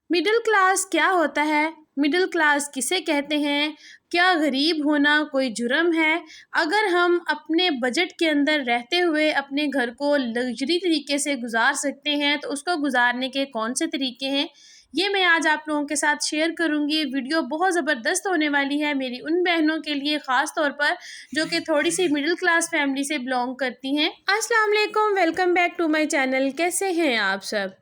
Middle class क्या होता है? मिडिल क्लास किसे कहते हैं? क्या गरीब होना कोई जुर्म है? अगर हम अपने बजट के अंदर रहते हुए अपने घर को लग्जरी तरीके से गुजार सकते हैं तो उसको गुजारने के कौन से तरीके हैं, ये मैं आज आप लोगों के साथ शेयर करूंगी। वीडियो बहुत ज़बरदस्त होने वाली है मेरी उन बहनों के लिए, ख़ास तौर पर जो कि थोड़ी सी मिडिल क्लास फैमिली से बिलोंग करती हैं। अस्सलाम वालेकुम, welcome back to my channel. कैसे हैं आप सब?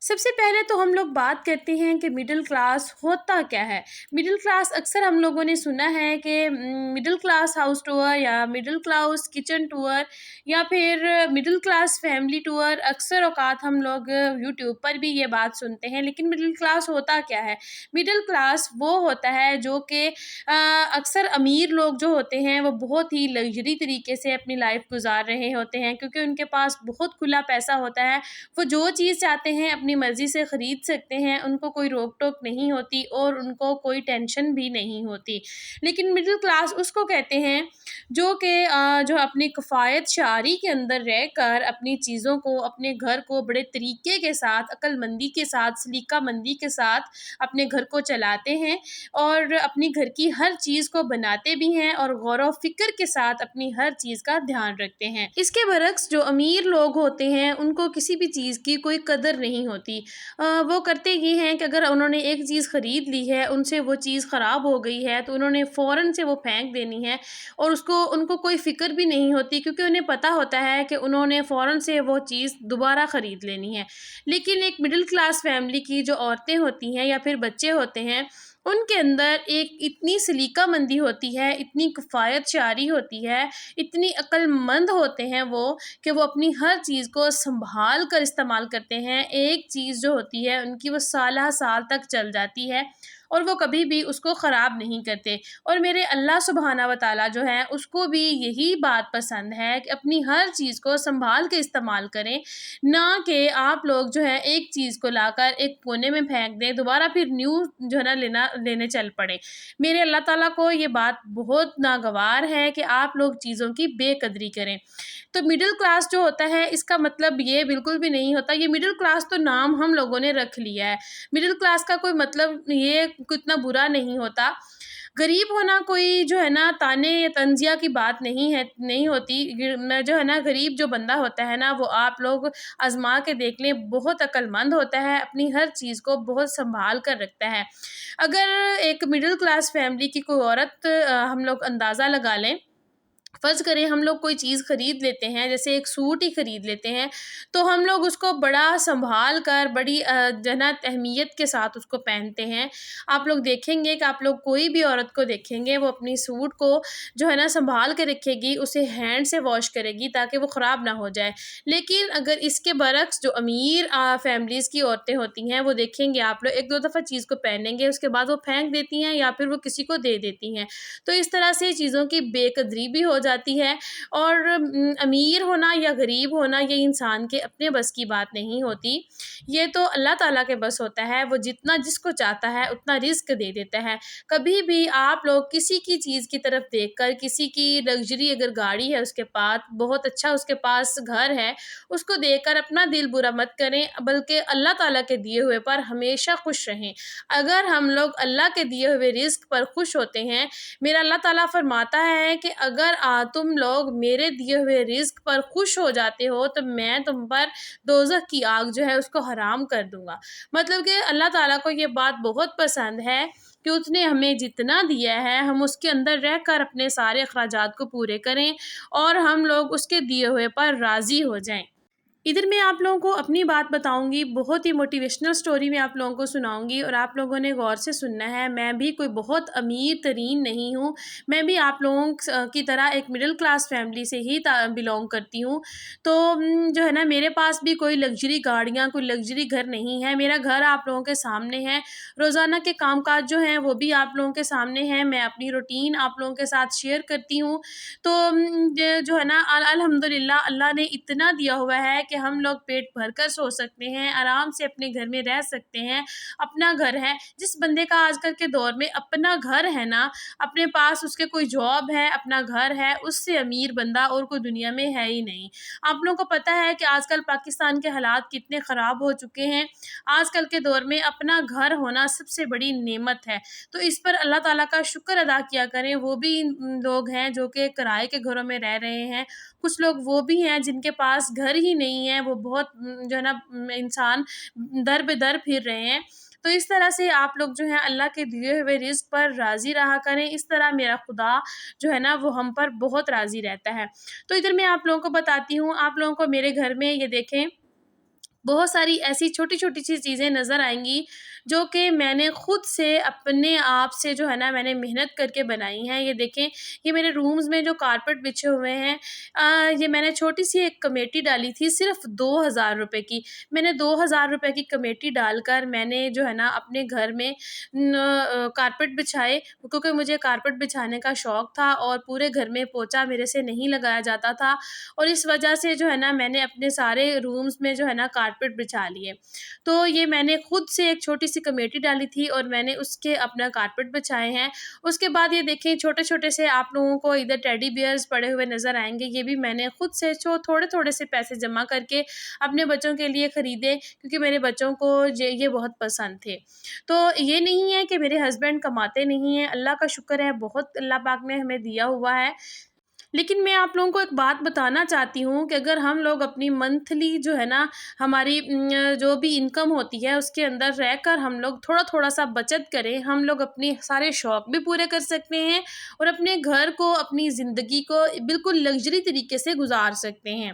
सबसे पहले तो हम लोग बात करते हैं कि मिडिल क्लास होता क्या है। मिडिल क्लास अक्सर हम लोगों ने सुना है कि मिडिल क्लास हाउस टूर या मिडिल क्लास किचन टूर या फिर मिडिल क्लास फैमिली टूर, अक्सर औकात हम लोग यूट्यूब पर भी ये बात सुनते हैं। लेकिन मिडिल क्लास होता क्या है? मिडिल क्लास वो होता है जो कि अक्सर अमीर लोग जो होते हैं वो बहुत ही लग्जरी तरीके से अपनी लाइफ गुजार रहे होते हैं, क्योंकि उनके पास बहुत खुला पैसा होता है। वो जो चीज़ चाहते हैं अपनी मर्ज़ी से ख़रीद सकते हैं, उनको कोई रोक-टोक नहीं होती और उनको कोई टेंशन भी नहीं होती। लेकिन मिडिल क्लास उसको कहते हैं जो कि जो अपनी किफ़ायत शारी के अंदर रहकर अपनी चीज़ों को, अपने घर को बड़े तरीके के साथ, अक्लमंदी के साथ, सलीकामंदी के साथ अपने घर को चलाते हैं और अपनी घर की हर चीज़ को बनाते भी हैं और गौर-व-फ़िक्र के साथ अपनी हर चीज़ का ध्यान रखते हैं। इसके बरक्स जो अमीर लोग होते हैं उनको किसी भी चीज़ की कोई कदर नहीं होती। वो करते ये हैं कि अगर उन्होंने एक चीज़ ख़रीद ली है, उनसे वो चीज़ ख़राब हो गई है तो उन्होंने फ़ौरन से वो फेंक देनी है और उसको उनको कोई फ़िक्र भी नहीं होती, क्योंकि उन्हें पता होता है कि उन्होंने फ़ौरन से वो चीज़ दोबारा ख़रीद लेनी है। लेकिन एक मिडिल क्लास फ़ैमिली की जो औरतें होती हैं या फिर बच्चे होते हैं, उनके अंदर एक इतनी सलीकामंदी होती है, इतनी किफ़ायत शारी होती है, इतनी अक्लमंद होते हैं वो कि वो अपनी हर चीज़ को सँभाल कर इस्तेमाल करते हैं। एक चीज़ जो होती है उनकी वो साल तक चल जाती है और वो कभी भी उसको ख़राब नहीं करते। और मेरे अल्लाह सुब्हाना व तआला जो है उसको भी यही बात पसंद है कि अपनी हर चीज़ को सँभाल के इस्तेमाल करें, ना कि आप लोग जो है एक चीज़ को लाकर एक कोने में फेंक दें, दोबारा फिर न्यू जो है ना लेने चल पड़ें। मेरे अल्लाह ताला को ये बात बहुत नागवार है कि आप लोग चीज़ों की बेकदरी करें। तो मिडिल क्लास जो होता है इसका मतलब ये बिल्कुल भी नहीं होता। ये मिडिल क्लास तो नाम हम लोगों ने रख लिया है। मिडिल क्लास का कोई मतलब ये इतना बुरा नहीं होता। गरीब होना कोई जो है ना ताने या तंज़िया की बात नहीं है, नहीं होती। जो है ना गरीब जो बंदा होता है ना वो आप लोग आज़मा के देख लें, बहुत अक्लमंद होता है, अपनी हर चीज़ को बहुत सँभाल कर रखता है। अगर एक मिडिल क्लास फैमिली की कोई औरत हम लोग अंदाज़ा लगा लें, फ़र्ज़ करें हम लोग कोई चीज़ ख़रीद लेते हैं, जैसे एक सूट ही ख़रीद लेते हैं, तो हम लोग उसको बड़ा सँभाल कर बड़ी जो है ना अहमियत के साथ उसको पहनते हैं। आप लोग देखेंगे कि आप लोग कोई भी औरत को देखेंगे वो अपनी सूट को जो है ना सँभाल के रखेगी, उसे हैंड से वॉश करेगी ताकि वो ख़राब ना हो जाए। लेकिन अगर इसके बरक्स जो अमीर फ़ैमिलीज़ की औरतें होती हैं वो देखेंगे आप लोग 1-2 दफ़ा चीज़ को पहनेंगे, उसके बाद वो फेंक देती हैं या फिर वो किसी को दे देती हैं। तो इस तरह से चीज़ों की बेकदरी भी हो जाती है और अमीर होना या गरीब होना ये इंसान के अपने बस की बात नहीं होती। ये तो अल्लाह ताला के बस होता है, वो जितना जिसको चाहता है उतना रिज़्क दे देता है। कभी भी आप लोग किसी की चीज़ की तरफ देखकर, किसी की लग्ज़री अगर गाड़ी है उसके पास, बहुत अच्छा उसके पास घर है, उसको देखकर अपना दिल बुरा मत करें, बल्कि अल्लाह ताला के दिए हुए पर हमेशा खुश रहें। अगर हम लोग अल्लाह के दिए हुए रिज़्क पर खुश होते हैं, मेरा अल्लाह ताला फरमाता है कि अगर तुम लोग मेरे दिए हुए रिज़्क पर खुश हो जाते हो तो मैं तुम पर दोज़ख की आग जो है उसको हराम कर दूँगा। मतलब कि अल्लाह ताला को ये बात बहुत पसंद है कि उसने हमें जितना दिया है हम उसके अंदर रहकर अपने सारे अखराजात को पूरे करें और हम लोग उसके दिए हुए पर राज़ी हो जाएँ। इधर मैं आप लोगों को अपनी बात बताऊंगी, बहुत ही मोटिवेशनल स्टोरी मैं आप लोगों को सुनाऊंगी और आप लोगों ने गौर से सुनना है। मैं भी कोई बहुत अमीर तरीन नहीं हूँ, मैं भी आप लोगों की तरह एक मिडिल क्लास फैमिली से ही बिलोंग करती हूँ। तो जो है ना मेरे पास भी कोई लग्जरी गाड़ियाँ, कोई लग्जरी घर नहीं है। मेरा घर आप लोगों के सामने है, रोज़ाना के कामकाज जो हैं वो भी आप लोगों के सामने हैं। मैं अपनी रूटीन आप लोगों के साथ शेयर करती हूँ। तो जो है ना अल्हम्दुलिल्लाह अल्लाह ने इतना दिया हुआ है کہ ہم لوگ پیٹ بھر کر سو سکتے ہیں، آرام سے اپنے گھر میں رہ سکتے ہیں، اپنا گھر ہے۔ جس بندے کا آج کل کے دور میں اپنا گھر ہے نا، اپنے پاس اس کے کوئی جاب ہے، اپنا گھر ہے، اس سے امیر بندہ اور کوئی دنیا میں ہے ہی نہیں۔ آپ لوگوں کو پتہ ہے کہ آج کل پاکستان کے حالات کتنے خراب ہو چکے ہیں۔ آج کل کے دور میں اپنا گھر ہونا سب سے بڑی نعمت ہے، تو اس پر اللہ تعالیٰ کا شکر ادا کیا کریں۔ وہ بھی لوگ ہیں جو کہ کرائے کے گھروں میں رہ رہے ہیں، کچھ لوگ وہ بھی ہیں جن کے پاس گھر ہی نہیں ہے، وہ بہت جو ہے نا انسان در بے در پھر رہے ہیں۔ تو اس طرح سے آپ لوگ جو ہیں اللہ کے دیے ہوئے رزق پر راضی رہا کریں، اس طرح میرا خدا جو ہے نا وہ ہم پر بہت راضی رہتا ہے۔ تو ادھر میں آپ لوگوں کو بتاتی ہوں، آپ لوگوں کو میرے گھر میں یہ دیکھیں بہت ساری ایسی چھوٹی چھوٹی سی چیزیں نظر آئیں گی جو کہ میں نے خود سے اپنے آپ سے جو ہے نا میں نے محنت کر کے بنائی ہیں۔ یہ دیکھیں، یہ میرے رومز میں جو کارپٹ بچھے ہوئے ہیں، یہ میں نے چھوٹی سی ایک کمیٹی ڈالی تھی صرف 2000 روپے کی۔ میں نے 2000 روپے کی کمیٹی ڈال کر میں نے جو ہے نا اپنے گھر میں کارپٹ بچھائے، کیونکہ مجھے کارپٹ بچھانے کا شوق تھا اور پورے گھر میں پوچا میرے سے نہیں لگایا جاتا تھا، اور اس وجہ سے جو ہے نا میں نے اپنے سارے رومز میں جو ہے نا کارپٹ بچھا لیے۔ تو یہ میں نے خود سے ایک چھوٹی سی کمیٹی ڈالی تھی اور میں نے اس کے اپنا کارپٹ بچھائے ہیں۔ اس کے بعد یہ دیکھیں چھوٹے چھوٹے سے آپ لوگوں کو ادھر ٹیڈی بیئرز پڑے ہوئے نظر آئیں گے، یہ بھی میں نے خود سے تھوڑے تھوڑے سے پیسے جمع کر کے اپنے بچوں کے لیے خریدے، کیونکہ میرے بچوں کو یہ بہت پسند تھے۔ تو یہ نہیں ہے کہ میرے ہسبینڈ کماتے نہیں ہیں، اللہ کا شکر ہے، بہت اللہ پاک نے ہمیں دیا ہوا ہے۔ لیکن میں آپ لوگوں کو ایک بات بتانا چاہتی ہوں کہ اگر ہم لوگ اپنی منتھلی جو ہے نا ہماری جو بھی انکم ہوتی ہے اس کے اندر رہ کر ہم لوگ تھوڑا تھوڑا سا بچت کریں، ہم لوگ اپنے سارے شوق بھی پورے کر سکتے ہیں اور اپنے گھر کو، اپنی زندگی کو بالکل لگژری طریقے سے گزار سکتے ہیں۔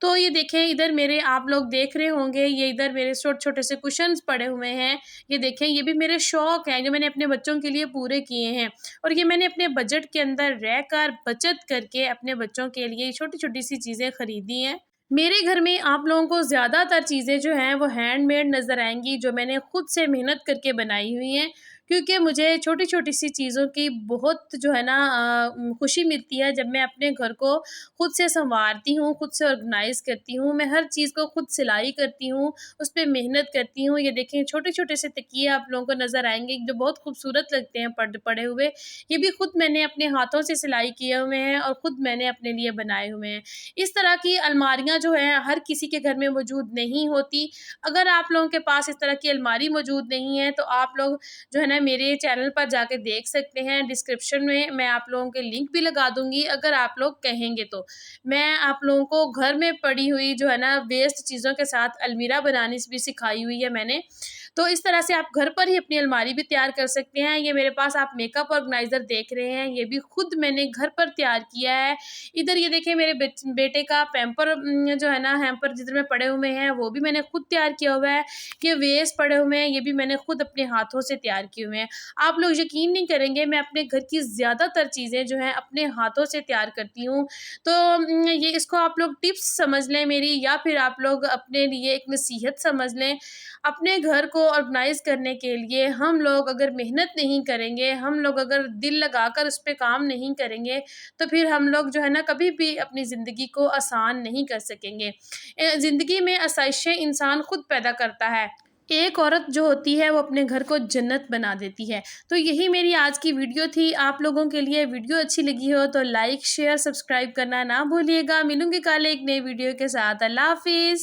تو یہ دیکھیں ادھر میرے آپ لوگ دیکھ رہے ہوں گے، یہ ادھر میرے چھوٹے چھوٹے سے کشنز پڑے ہوئے ہیں۔ یہ دیکھیں، یہ بھی میرے شوق ہیں جو میں نے اپنے بچوں کے لیے پورے کیے ہیں، اور یہ میں نے اپنے بجٹ کے اندر رہ کر بچت کر کے اپنے بچوں کے لیے چھوٹی چھوٹی سی چیزیں خریدی ہیں۔ میرے گھر میں آپ لوگوں کو زیادہ تر چیزیں جو ہیں وہ ہینڈ میڈ نظر آئیں گی، جو میں نے خود سے محنت کر کے بنائی ہوئی ہیں، کیونکہ مجھے چھوٹی چھوٹی سی چیزوں کی بہت جو ہے نا خوشی ملتی ہے جب میں اپنے گھر کو خود سے سنوارتی ہوں، خود سے آرگنائز کرتی ہوں، میں ہر چیز کو خود سلائی کرتی ہوں، اس پہ محنت کرتی ہوں۔ یہ دیکھیں چھوٹے چھوٹے سے تکیے آپ لوگوں کو نظر آئیں گے جو بہت خوبصورت لگتے ہیں پڑے ہوئے، یہ بھی خود میں نے اپنے ہاتھوں سے سلائی کیے ہوئے ہیں اور خود میں نے اپنے لیے بنائے ہوئے ہیں۔ اس طرح کی الماریاں جو ہیں ہر کسی کے گھر میں موجود نہیں ہوتی۔ اگر آپ لوگوں کے پاس اس طرح کی الماری موجود نہیں ہے تو آپ لوگ جو ہے نا میرے چینل پر جا کے دیکھ سکتے ہیں، ڈسکرپشن میں آپ لوگوں کے لنک بھی لگا دوں گی، اگر آپ لوگ کہیں گے تو میں آپ لوگوں کو گھر میں پڑی ہوئی جو ہے نا ویسٹ چیزوں کے ساتھ المیرا بنانی بھی سکھائی ہوئی ہے میں نے۔ تو اس طرح سے آپ گھر پر ہی اپنی الماری بھی تیار کر سکتے ہیں۔ یہ میرے پاس آپ میک اپ آرگنائزر دیکھ رہے ہیں، یہ بھی خود میں نے گھر پر تیار کیا ہے۔ ادھر یہ دیکھیں میرے بیٹے کا پیمپر جو ہے نا ہیمپر جدھر میں پڑے ہوئے ہیں وہ بھی میں نے خود تیار کیا ہوا ہے۔ یہ ویس پڑے ہوئے ہیں، یہ بھی میں نے خود اپنے ہاتھوں سے تیار کیے ہوئے ہیں۔ آپ لوگ یقین نہیں کریں گے، میں اپنے گھر کی زیادہ تر چیزیں جو ہیں اپنے ہاتھوں سے تیار کرتی ہوں۔ تو یہ اس کو آپ لوگ ٹپس سمجھ لیں میری، یا پھر آپ لوگ اپنے لیے ایک نصیحت سمجھ لیں۔ اپنے گھر کو آرگنائز کرنے کے لیے ہم لوگ اگر محنت نہیں کریں گے، ہم لوگ اگر دل لگا کر اس پہ کام نہیں کریں گے تو پھر ہم لوگ جو ہے نا کبھی بھی اپنی زندگی کو آسان نہیں کر سکیں گے۔ زندگی میں آسائشیں انسان خود پیدا کرتا ہے۔ ایک عورت جو ہوتی ہے وہ اپنے گھر کو جنت بنا دیتی ہے۔ تو یہی میری آج کی ویڈیو تھی۔ آپ لوگوں کے لیے ویڈیو اچھی لگی ہو تو لائک، شیئر، سبسکرائب کرنا نہ بھولیے گا۔ ملوں گی کل ایک نئی ویڈیو کے ساتھ۔ اللہ حافظ۔